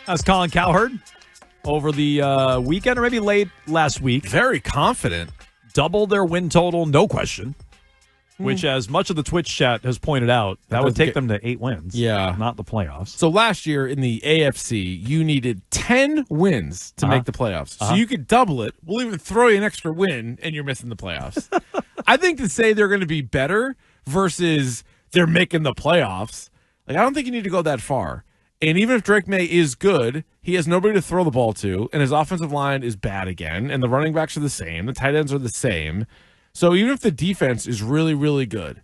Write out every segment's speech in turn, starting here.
That's Colin Cowherd over the weekend, or maybe late last week. Very confident. Double their win total, no question. Which, as much of the Twitch chat has pointed out, that would take them to 8 wins. Yeah. Not the playoffs. So last year in the AFC, you needed 10 wins to make the playoffs. So you could double it. We'll even throw you an extra win, and you're missing the playoffs. I think to say they're going to be better versus they're making the playoffs, I don't think you need to go that far. And even if Drake May is good, he has nobody to throw the ball to, and his offensive line is bad again, and the running backs are the same, the tight ends are the same. So even if the defense is really, really good,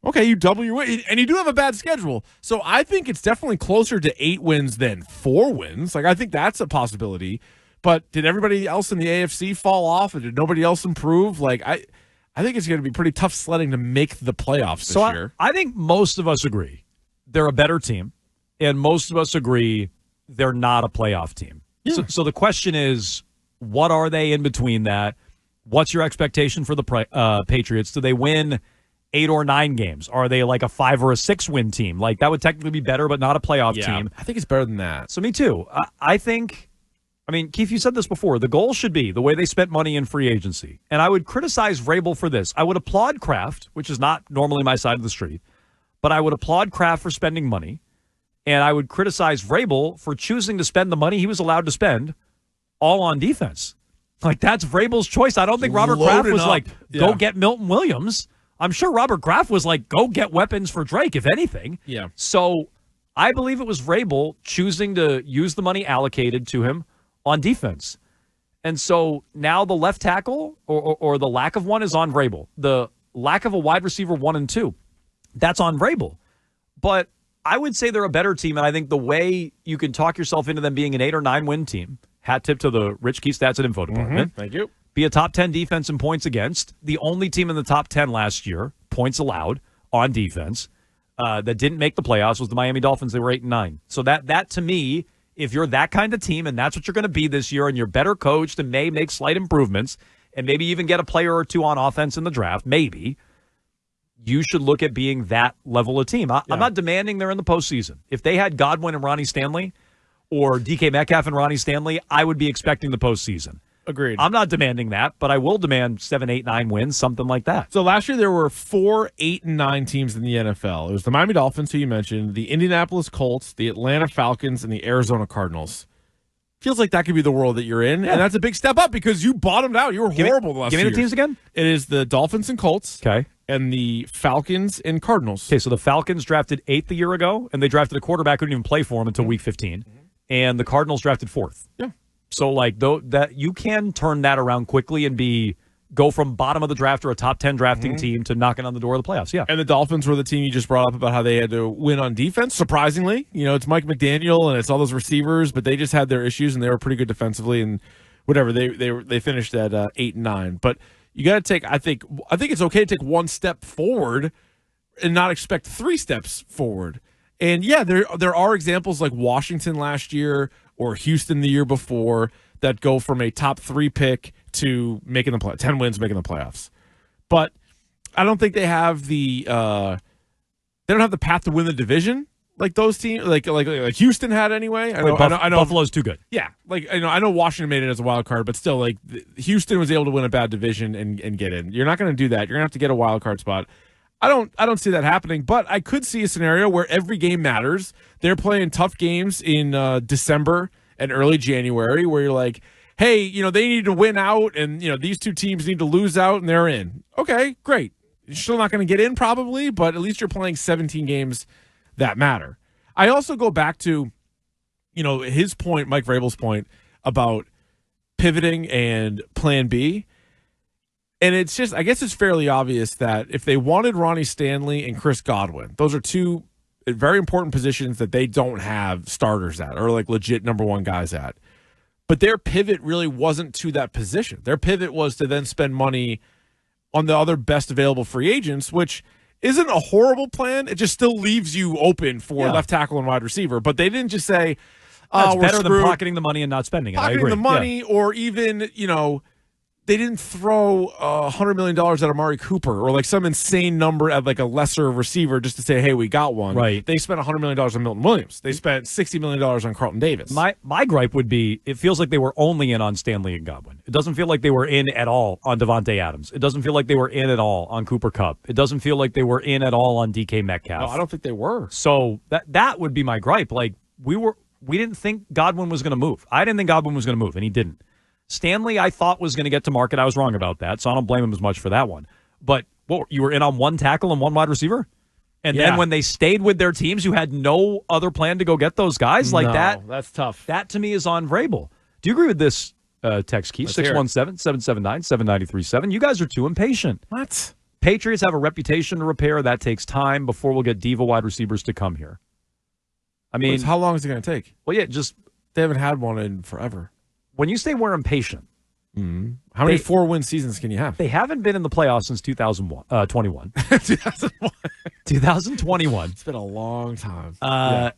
okay, you double your win, and you do have a bad schedule. So I think it's definitely closer to 8 wins than 4 wins. I think that's a possibility. But did everybody else in the AFC fall off, and did nobody else improve? I think it's going to be pretty tough sledding to make the playoffs this year. I think most of us agree they're a better team, and most of us agree they're not a playoff team. Yeah. So the question is, what are they in between that? What's your expectation for the Patriots? Do they win 8 or 9 games? Are they like a 5 or a 6 win team? That would technically be better, but not a playoff team. I think it's better than that. So me too. I think, Keith, you said this before. The goal should be the way they spent money in free agency. And I would criticize Vrabel for this. I would applaud Kraft, which is not normally my side of the street, but I would applaud Kraft for spending money. And I would criticize Vrabel for choosing to spend the money he was allowed to spend all on defense. That's Vrabel's choice. I don't think Robert Kraft was go get Milton Williams. I'm sure Robert Kraft was go get weapons for Drake, if anything. Yeah. So I believe it was Vrabel choosing to use the money allocated to him on defense. And so now the left tackle or the lack of one is on Vrabel. The lack of a wide receiver 1 and 2, that's on Vrabel. But I would say they're a better team, and I think the way you can talk yourself into them being an 8 or 9 win team, hat tip to the Rich Keefe Stats and Info department. Thank you. Be a top 10 defense in points against. The only team in the top 10 last year, points allowed on defense, that didn't make the playoffs was the Miami Dolphins. They were 8 and 9. So that to me, if you're that kind of team and that's what you're going to be this year, and you're better coached and may make slight improvements and maybe even get a player or 2 on offense in the draft, maybe, you should look at being that level of team. I'm not demanding they're in the postseason. If they had Godwin and Ronnie Stanley, or DK Metcalf and Ronnie Stanley, I would be expecting the postseason. Agreed. I'm not demanding that, but I will demand 7, 8, 9 wins, something like that. So last year there were 4 8 and 9 teams in the NFL. It was the Miami Dolphins, who you mentioned, the Indianapolis Colts, the Atlanta Falcons, and the Arizona Cardinals. Feels like that could be the world that you're in, and that's a big step up because you bottomed out. You were horrible the last Give me the teams again. It is the Dolphins and Colts. Okay. And the Falcons and Cardinals. Okay, so the Falcons drafted 8th a year ago, and they drafted a quarterback who didn't even play for them until week 15. And the Cardinals drafted 4th. Yeah. So that you can turn that around quickly and go from bottom of the draft or a top 10 drafting team to knocking on the door of the playoffs. Yeah. And the Dolphins were the team you just brought up about how they had to win on defense. Surprisingly, it's Mike McDaniel and it's all those receivers, but they just had their issues and they were pretty good defensively and whatever. They finished at 8 and 9. But you got to take. I think it's okay to take 1 step forward and not expect 3 steps forward. And yeah, there are examples like Washington last year or Houston the year before that go from a top 3 pick to making the 10 wins, making the playoffs. But I don't think they have the they don't have the path to win the division like those teams, like Houston had anyway. I know Buffalo's too good. Yeah, I know Washington made it as a wild card, but still, Houston was able to win a bad division and get in. You're not going to do that. You're going to have to get a wild card spot. I don't see that happening, but I could see a scenario where every game matters. They're playing tough games in December and early January where you're like, hey, they need to win out and, these 2 teams need to lose out and they're in. Okay, great. You're still not going to get in probably, but at least you're playing 17 games that matter. I also go back to, his point, Mike Vrabel's point about pivoting and plan B. And it's just, I guess it's fairly obvious that if they wanted Ronnie Stanley and Chris Godwin, those are 2 very important positions that they don't have starters at or legit number 1 guys at. But their pivot really wasn't to that position. Their pivot was to then spend money on the other best available free agents, which isn't a horrible plan. It just still leaves you open for left tackle and wide receiver. But they didn't just say, that's better than pocketing the money and not spending it. I agree. Pocketing the money or even, they didn't throw $100 million at Amari Cooper or like some insane number at like a lesser receiver just to say, hey, we got one. Right. They spent $100 million on Milton Williams. They spent $60 million on Carlton Davis. My gripe would be it feels like they were only in on Stanley and Godwin. It doesn't feel like they were in at all on Devontae Adams. It doesn't feel like they were in at all on Cooper Kupp. It doesn't feel like they were in at all on DK Metcalf. No, I don't think they were. So that would be my gripe. Like we didn't think Godwin was going to move. I didn't think Godwin was going to move, and he didn't. Stanley, I thought was going to get to market. I was wrong about that, so I don't blame him as much for that one. But you were in on one tackle and one wide receiver? And then when they stayed with their teams, you had no other plan to go get those guys? Like that? That's tough. That, to me, is on Vrabel. Do you agree with this text, Keith? 617-779-7937. You guys are too impatient. What? Patriots have a reputation to repair. That takes time before we'll get diva wide receivers to come here. I mean, how long is it going to take? Well, yeah, just they haven't had one in forever. When you say we're impatient, how many 4-win seasons can you have? They haven't been in the playoffs since 2021. 2021. It's been a long time.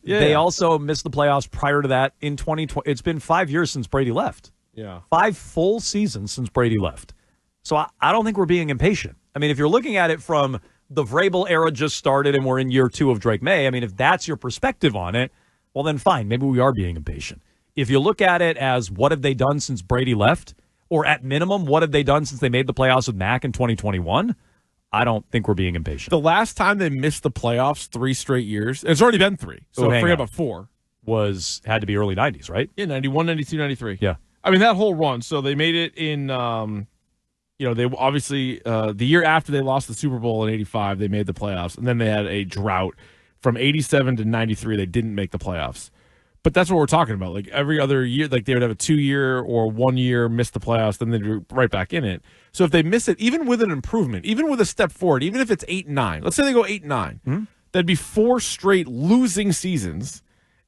They also missed the playoffs prior to that in 2020. It's been 5 years since Brady left. Yeah. 5 full seasons since Brady left. So I don't think we're being impatient. I mean, if you're looking at it from the Vrabel era just started and we're in year 2 of Drake May, I mean, if that's your perspective on it, well, then fine. Maybe we are being impatient. If you look at it as what have they done since Brady left, or at minimum, what have they done since they made the playoffs with Mac in 2021, I don't think we're being impatient. The last time they missed the playoffs 3 straight years, it's already been 3, so forget about 4. Had to be early 90s, right? Yeah, 91, 92, 93. Yeah. I mean, that whole run, so they made it in, they obviously, the year after they lost the Super Bowl in 85, they made the playoffs, and then they had a drought. From 87 to 93, they didn't make the playoffs. But that's what we're talking about. Like every other year, like they would have a 2-year or 1 year miss the playoffs, then they'd be right back in it. So if they miss it, even with an improvement, even with a step forward, even if it's 8-9, let's say they go 8-9, that'd be 4 straight losing seasons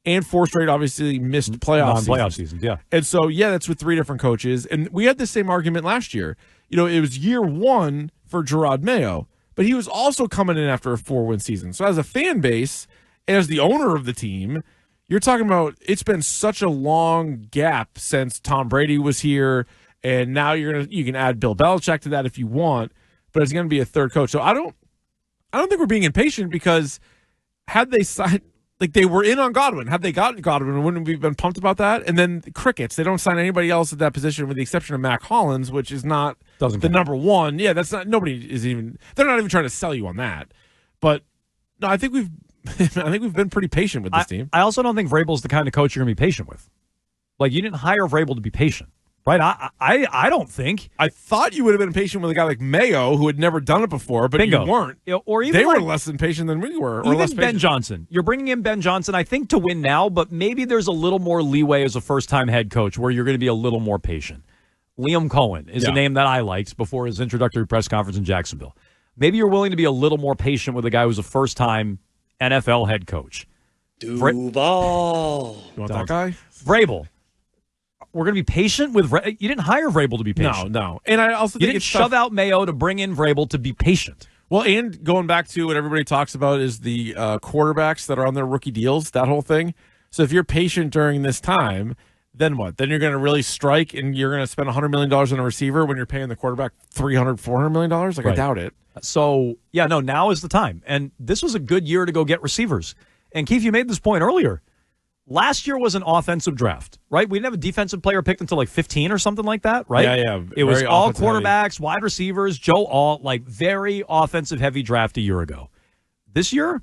and 4 straight obviously missed playoff seasons. Yeah. And so that's with 3 different coaches. And we had the same argument last year. It was year 1 for Gerard Mayo, but he was also coming in after a 4-win season. So as a fan base, and as the owner of the team, you're talking about it's been such a long gap since Tom Brady was here, and now you can add Bill Belichick to that if you want, but it's going to be a third coach. So I don't think we're being impatient because had they signed, like they were in on Godwin, had they gotten Godwin, wouldn't we have been pumped about that? And then crickets, they don't sign anybody else at that position with the exception of Mac Hollins, which is not the number 1. Yeah, that's not. Nobody is even. They're not even trying to sell you on that. But no, I think we've been pretty patient with this team. I also don't think Vrabel's the kind of coach you're going to be patient with. Like, you didn't hire Vrabel to be patient, right? I don't think. I thought you would have been patient with a guy like Mayo who had never done it before, but Bingo. You weren't. Or even they were less than patient than we were. Or less Ben Johnson. You're bringing in Ben Johnson, I think, to win now, but maybe there's a little more leeway as a first-time head coach where you're going to be a little more patient. Liam Cohen is a name that I liked before his introductory press conference in Jacksonville. Maybe you're willing to be a little more patient with a guy who's a first-time NFL head coach. Duval. You want that guy? Vrabel. We're going to be patient with Vrabel. You didn't hire Vrabel to be patient. No. And I also think you didn't shove out Mayo to bring in Vrabel to be patient. Well, and going back to what everybody talks about is the quarterbacks that are on their rookie deals, that whole thing. So if you're patient during this time, then what? Then you're going to really strike and you're going to spend $100 million on a receiver when you're paying the quarterback $300, $400 million? Like, right. I doubt it. So, now is the time. And this was a good year to go get receivers. And, Keith, you made this point earlier. Last year was an offensive draft, right? We didn't have a defensive player picked until like 15 or something like that, right? Yeah. It was all quarterbacks, wide receivers, Joe Alt, like very offensive-heavy draft a year ago. This year,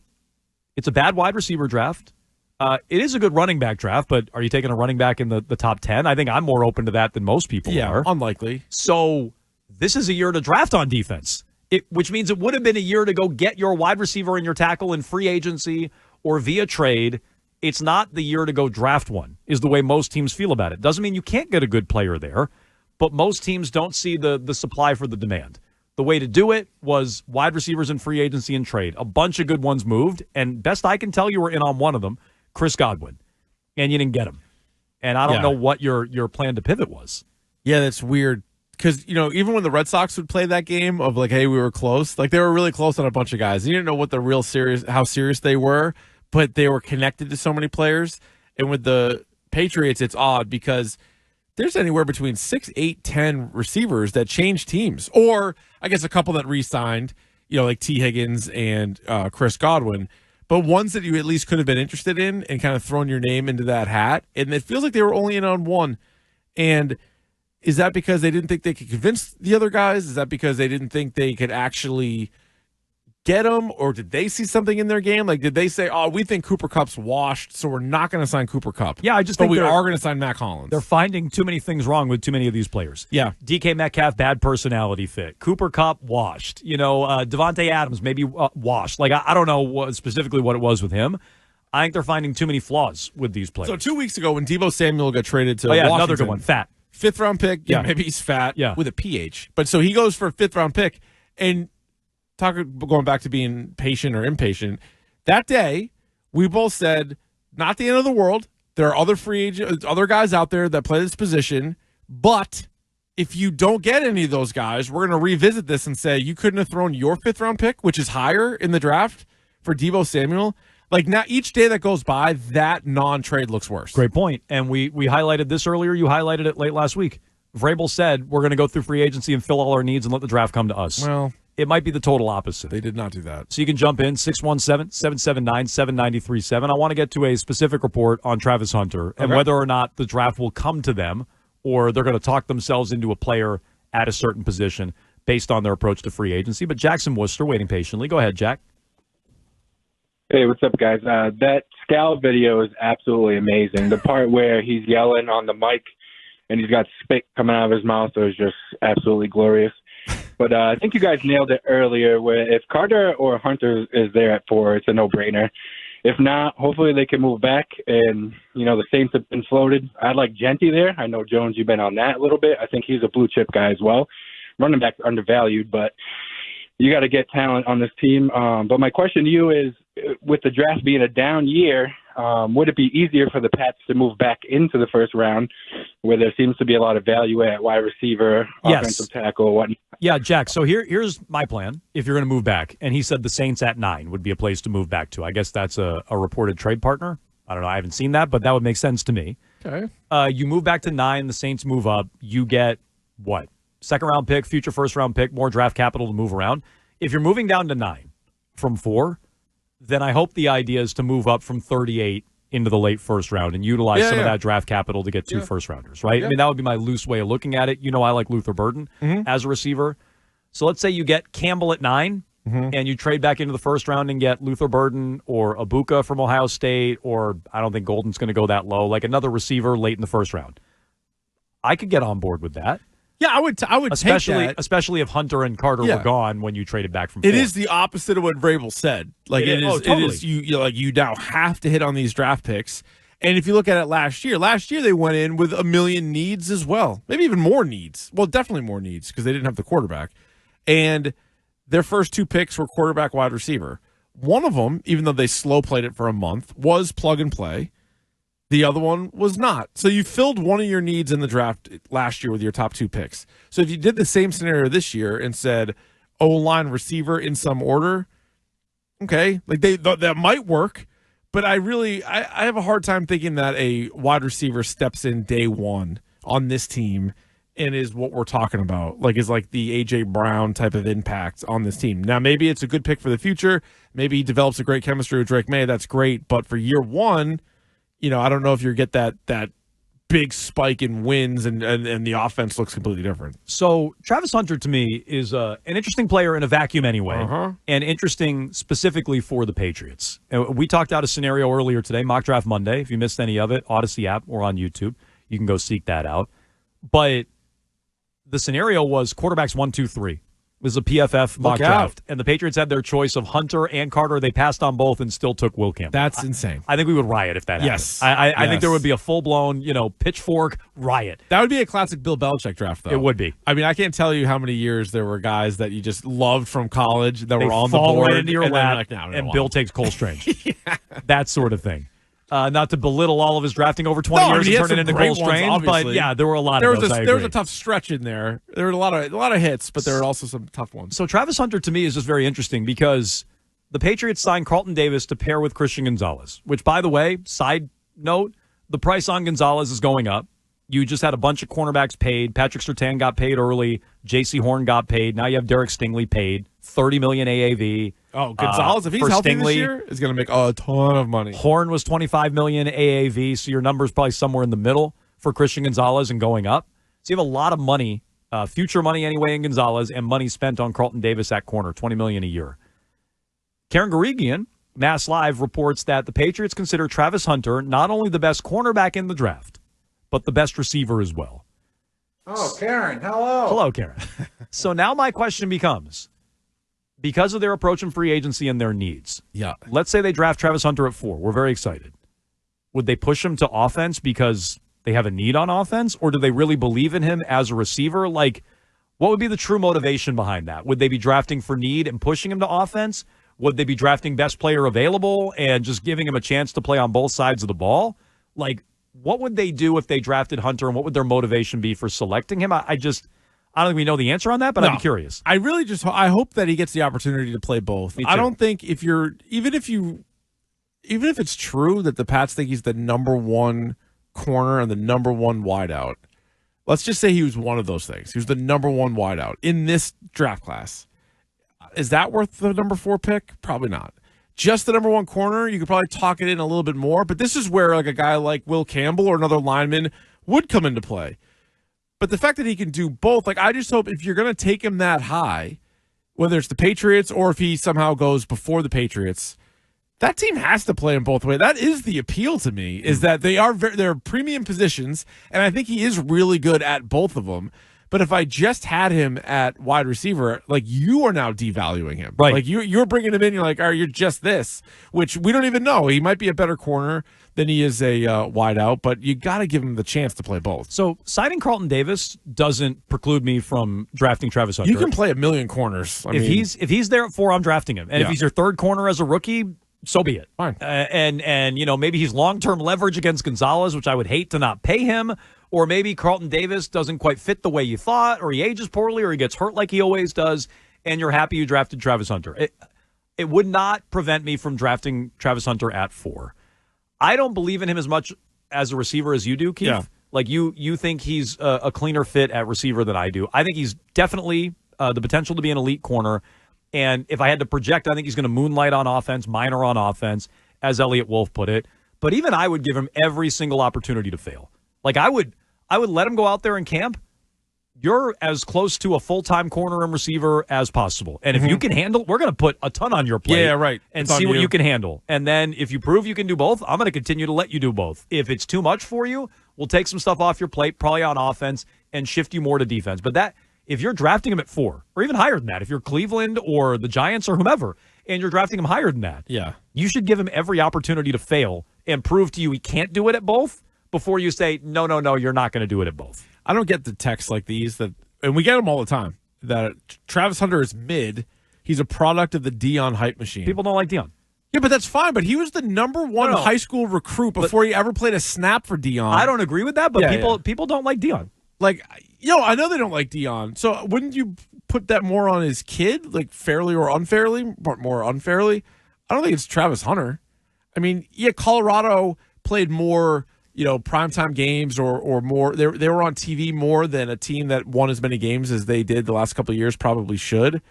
it's a bad wide receiver draft. It is a good running back draft, but are you taking a running back in the top 10? I think I'm more open to that than most people are. Unlikely. So this is a year to draft on defense, which means it would have been a year to go get your wide receiver and your tackle in free agency or via trade. It's not the year to go draft one, is the way most teams feel about it. Doesn't mean you can't get a good player there, but most teams don't see the supply for the demand. The way to do it was wide receivers in free agency and trade. A bunch of good ones moved, and best I can tell, you were in on one of them, Chris Godwin, and you didn't get him. And I don't know what your plan to pivot was. Yeah, that's weird. Because, even when the Red Sox would play that game of like, hey, we were close, like they were really close on a bunch of guys. You didn't know what how serious they were, but they were connected to so many players. And with the Patriots, it's odd because there's anywhere between 6, 8, 10 receivers that change teams, or I guess a couple that re-signed, like T. Higgins and Chris Godwin, but ones that you at least could have been interested in and kind of thrown your name into that hat. And it feels like they were only in on one. And is that because they didn't think they could convince the other guys? Is that because they didn't think they could actually get him, or did they see something in their game? Like, did they say, "Oh, we think Cooper Kupp's washed, so we're not going to sign Cooper Kupp"? Yeah, I just think we are going to sign Mac Hollins. They're finding too many things wrong with too many of these players. Yeah, DK Metcalf, bad personality fit. Cooper Kupp, washed. Devontae Adams, maybe washed. Like, I don't know specifically what it was with him. I think they're finding too many flaws with these players. So 2 weeks ago, when Deebo Samuel got traded to Washington, Washington, another good one, fat. 5th round pick. Yeah, maybe he's fat. Yeah. With a PH. But so he goes for a 5th round pick, and going back to being patient or impatient, that day we both said, not the end of the world. There are other free agents, other guys out there that play this position, but if you don't get any of those guys, we're going to revisit this and say you couldn't have thrown your 5th round pick, which is higher in the draft, for Deebo Samuel. Like, now each day that goes by, that non-trade looks worse. Great point. And we highlighted this earlier. You highlighted it late last week. Vrabel said we're going to go through free agency and fill all our needs and let the draft come to us. Well, it might be the total opposite. They did not do that. So you can jump in, 617-779-7937. I want to get to a specific report on Travis Hunter and whether or not the draft will come to them or they're going to talk themselves into a player at a certain position based on their approach to free agency. But Jackson Worcester waiting patiently. Go ahead, Jack. Hey, what's up, guys? That scout video is absolutely amazing. The part where he's yelling on the mic and he's got spit coming out of his mouth is just absolutely glorious. But I think you guys nailed it earlier, where if Carter or Hunter is there at 4, it's a no-brainer. If not, hopefully they can move back. And, the Saints have been floated. I'd like Genty there. I know, Jones, you've been on that a little bit. I think he's a blue-chip guy as well. Running back undervalued, but you got to get talent on this team. But my question to you is, with the draft being a down year, would it be easier for the Pats to move back into the first round where there seems to be a lot of value at wide receiver, offensive tackle, whatnot? Yeah, Jack, so here's my plan if you're going to move back. And he said the Saints at 9 would be a place to move back to. I guess that's a reported trade partner. I don't know. I haven't seen that, but that would make sense to me. Okay. You move back to 9, the Saints move up. You get, what, 2nd-round pick, future 1st-round pick, more draft capital to move around. If you're moving down to 9 from 4, then I hope the idea is to move up from 38 into the late 1st round and utilize some of that draft capital to get 2 first-rounders, right? Yeah. I mean, that would be my loose way of looking at it. I like Luther Burden as a receiver. So let's say you get Campbell at 9 and you trade back into the 1st round and get Luther Burden or Ibuka from Ohio State, or I don't think Golden's going to go that low, like another receiver late in the 1st round. I could get on board with that. Yeah, I would especially take that. Especially if Hunter and Carter were gone when you traded back from 4. It is the opposite of what Vrabel said. Like it is totally. You now have to hit on these draft picks. And if you look at it last year they went in with a million needs as well. Maybe even more needs. Well, definitely more needs because they didn't have the quarterback. And their first 2 picks were quarterback, wide receiver. One of them, even though they slow played it for a month, was plug and play. The other one was not. So you filled one of your needs in the draft last year with your top 2 picks. So if you did the same scenario this year and said O-line, receiver in some order, okay, like that might work. But I have a hard time thinking that a wide receiver steps in day 1 on this team and is what we're talking about. Like is like the A.J. Brown type of impact on this team. Now maybe it's a good pick for the future. Maybe he develops a great chemistry with Drake May. That's great. But for year 1, I don't know if you get that big spike in wins and the offense looks completely different. So Travis Hunter, to me, is an interesting player in a vacuum anyway, and interesting specifically for the Patriots. And we talked out a scenario earlier today, Mock Draft Monday. If you missed any of it, Odyssey app or on YouTube, you can go seek that out. But the scenario was quarterbacks 1, 2, 3. It was a PFF mock draft, and the Patriots had their choice of Hunter and Carter. They passed on both and still took Will Campbell. That's insane. I think we would riot if that happened. I think there would be a full-blown, pitchfork riot. That would be a classic Bill Belichick draft, though. It would be. I mean, I can't tell you how many years there were guys that you just loved from college that were on the fall board. right into your and lap, like, no, and Bill takes Cole Strange. That sort of thing. Not to belittle all of his drafting over 20 years and turn it into Cole Strange, but yeah, there were a lot of those. There was a tough stretch in there. There were a lot of hits, but there were also some tough ones. So Travis Hunter to me is just very interesting because the Patriots signed Carlton Davis to pair with Christian Gonzalez, which, by the way, side note, the price on Gonzalez is going up. You just had a bunch of cornerbacks paid. Patrick Surtain got paid early. J.C. Horn got paid. Now you have Derek Stingley paid. $30 million AAV. Oh, Gonzalez, if he's healthy this year, is going to make a ton of money. Horn was $25 million AAV, so your number's probably somewhere in the middle for Christian Gonzalez and going up. So you have a lot of money, future money anyway in Gonzalez, and money spent on Carlton Davis at corner, $20 million a year. Karen Guregian, Mass Live, reports that the Patriots consider Travis Hunter not only the best cornerback in the draft, but the best receiver as well. Oh, Karen, hello. Hello, Karen. So now my question becomes, because of their approach in free agency and their needs, let's say they draft Travis Hunter at 4. We're very excited. Would they push him to offense because they have a need on offense, or do they really believe in him as a receiver? Like, what would be the true motivation behind that? Would they be drafting for need and pushing him to offense? Would they be drafting best player available and just giving him a chance to play on both sides of the ball? Like, what would they do if they drafted Hunter, and what would their motivation be for selecting him? I don't think we know the answer on that, but I'd be curious. I really I hope that he gets the opportunity to play both. I don't think even if it's true that the Pats think he's the number one corner and the number one wideout, let's just say he was one of those things. He was the number one wideout in this draft class. Is that worth the number 4 pick? Probably not. Just the number one corner, you could probably talk it in a little bit more, but this is where like a guy like Will Campbell or another lineman would come into play. But the fact that he can do both, like I just hope if you're going to take him that high, whether it's the Patriots or if he somehow goes before the Patriots, that team has to play him both ways. That is the appeal to me, is that they're premium positions, and I think he is really good at both of them. But if I just had him at wide receiver, like you are now devaluing him. Right. Like you're bringing him in, you're like, all right, you're just this, which we don't even know. He might be a better corner than he is a wideout, but you got to give him the chance to play both. So signing Carlton Davis doesn't preclude me from drafting Travis Hunter. You can play a million corners. If he's there at 4, I'm drafting him. And if he's your third corner as a rookie, so be it. Fine. And you know, maybe he's long-term leverage against Gonzalez, which I would hate to not pay him. Or maybe Carlton Davis doesn't quite fit the way you thought, or he ages poorly, or he gets hurt like he always does, and you're happy you drafted Travis Hunter. It would not prevent me from drafting Travis Hunter at 4. I don't believe in him as much as a receiver as you do, Keith. Yeah. Like you think he's a cleaner fit at receiver than I do. I think he's definitely the potential to be an elite corner. And if I had to project, I think he's going to moonlight on offense, minor on offense, as Elliot Wolf put it. But even I would give him every single opportunity to fail. Like I would let him go out there in camp. You're as close to a full-time corner and receiver as possible. And if you can handle, we're going to put a ton on your plate. Yeah, right. And see what you can handle. And then if you prove you can do both, I'm going to continue to let you do both. If it's too much for you, we'll take some stuff off your plate, probably on offense, and shift you more to defense. But that, if you're drafting him at 4, or even higher than that, if you're Cleveland or the Giants or whomever, and you're drafting him higher than that, you should give him every opportunity to fail and prove to you he can't do it at both before you say, no, you're not going to do it at both. I don't get the texts like these, and we get them all the time, that Travis Hunter is mid. He's a product of the Dion hype machine. People don't like Dion. Yeah, but that's fine. But he was the number one high school recruit before he ever played a snap for Dion. I don't agree with that, but people don't like Dion. Like, I know they don't like Dion. So wouldn't you put that more on his kid, like fairly or unfairly? More unfairly? I don't think it's Travis Hunter. I mean, Colorado played more, primetime games or more. They were on TV more than a team that won as many games as they did the last couple of years probably should.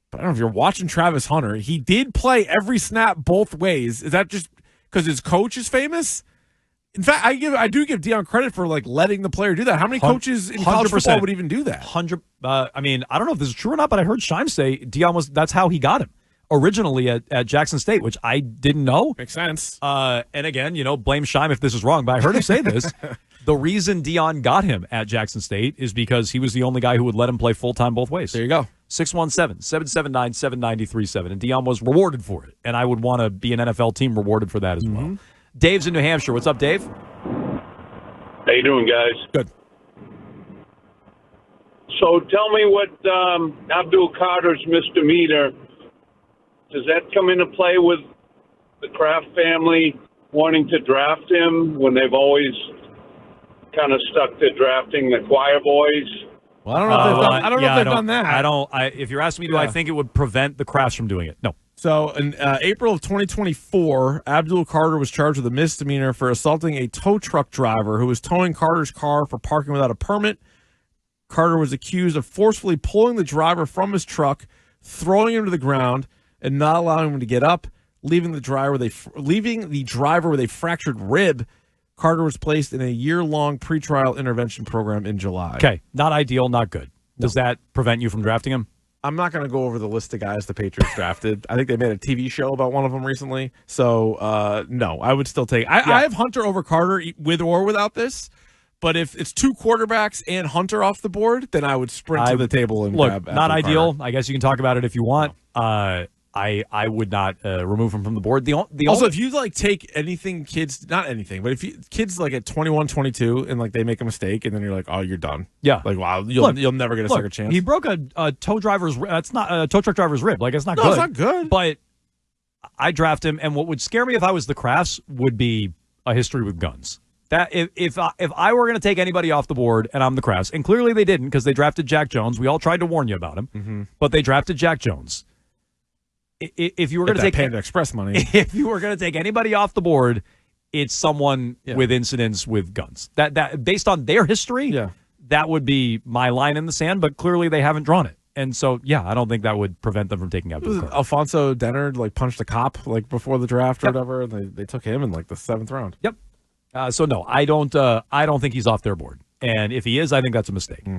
But I don't know if you're watching Travis Hunter. He did play every snap both ways. Is that just because his coach is famous? In fact, I do give Dion credit for like letting the player do that. How many coaches in college football would even do that? 100. I mean, I don't know if this is true or not, but I heard Scheim say Dion that's how he got him originally at Jackson State, which I didn't know. Makes sense. And again, blame Scheim if this is wrong, but I heard him say this. The reason Dion got him at Jackson State is because he was the only guy who would let him play full-time both ways. There you go. 617-779-7937. And Dion was rewarded for it. And I would want to be an NFL team rewarded for that as well. Dave's in New Hampshire. What's up, Dave? How you doing, guys? Good. So tell me what Abdul Carter's misdemeanor, does that come into play with the Kraft family wanting to draft him when they've always kind of stuck to drafting the choir boys? Well, I don't know if they've done that. If you're asking me, do I think it would prevent the Krafts from doing it? No. So in April of 2024, Abdul Carter was charged with a misdemeanor for assaulting a tow truck driver who was towing Carter's car for parking without a permit. Carter was accused of forcefully pulling the driver from his truck, throwing him to the ground, and not allowing him to get up, leaving the driver with a fractured rib. Carter was placed in a year-long pretrial intervention program in July. Okay, not ideal, not good. Does that prevent you from drafting him? I'm not going to go over the list of guys the Patriots drafted. I think they made a TV show about one of them recently. So, no, I would still take I have Hunter over Carter with or without this. But if it's 2 quarterbacks and Hunter off the board, then I would sprint to the table and grab not Abdul ideal. Carter. I guess you can talk about it if you want. No. I would not remove him from the board. Also, if you take anything, kids, not anything, but if kids at 21, 22, and they make a mistake, and then you're like, oh, you're done. Yeah, wow, you'll never get a second chance. He broke a tow driver's. That's not a tow truck driver's rib. It's not good. It's not good. But I draft him, and what would scare me if I was the Crafts would be a history with guns. That if I were going to take anybody off the board, and I'm the Crafts, and clearly they didn't because they drafted Jack Jones. We all tried to warn you about him, but they drafted Jack Jones. If you were going to take Panda Express money, if you were going to take anybody off the board, it's someone with incidents with guns. That based on their history, that would be my line in the sand. But clearly, they haven't drawn it, and so I don't think that would prevent them from taking out. Alfonso Dennard punched a cop before the draft or whatever, and they took him in the 7th round. Yep. So no, I don't think he's off their board, and if he is, I think that's a mistake.